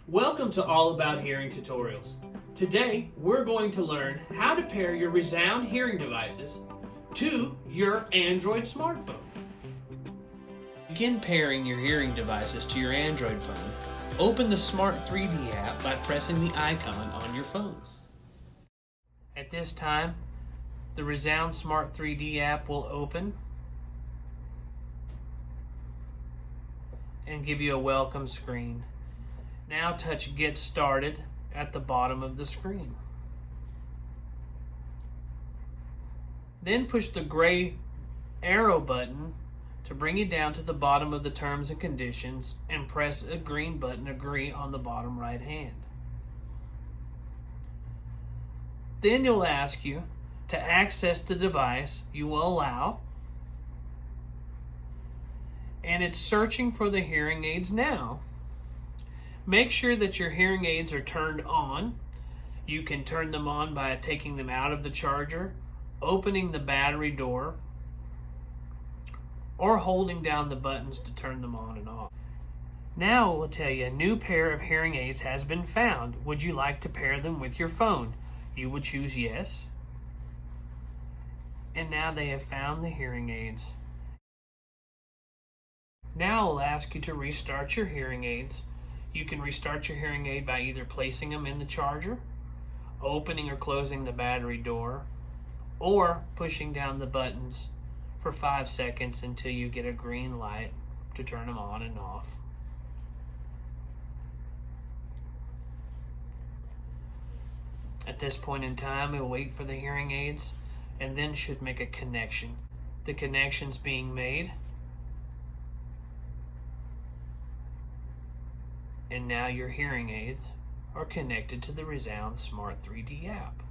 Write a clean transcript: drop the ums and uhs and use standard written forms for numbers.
Welcome to All About Hearing Tutorials. Today, we're going to learn how to pair your ReSound hearing devices to your Android smartphone. Begin pairing your hearing devices to your Android phone. Open the Smart 3D app by pressing the icon on your phone. At this time, the ReSound Smart 3D app will open and give you a welcome screen. Now touch Get Started at the bottom of the screen. Then push the gray arrow button to bring you down to the bottom of the terms and conditions and press a green button, Agree, on the bottom right hand. Then you'll ask you to access the device. You will allow, and it's searching for the hearing aids now. Make sure that your hearing aids are turned on. You can turn them on by taking them out of the charger, opening the battery door, or holding down the buttons to turn them on and off. Now it will tell you a new pair of hearing aids has been found. Would you like to pair them with your phone? You would choose yes. And now they have found the hearing aids. Now I'll ask you to restart your hearing aids. You can restart your hearing aid by either placing them in the charger, opening or closing the battery door, or pushing down the buttons for 5 seconds until you get a green light to turn them on and off. At this point in time, we'll wait for the hearing aids and then should make a connection. The connection's being made. And now your hearing aids are connected to the ReSound Smart 3D app.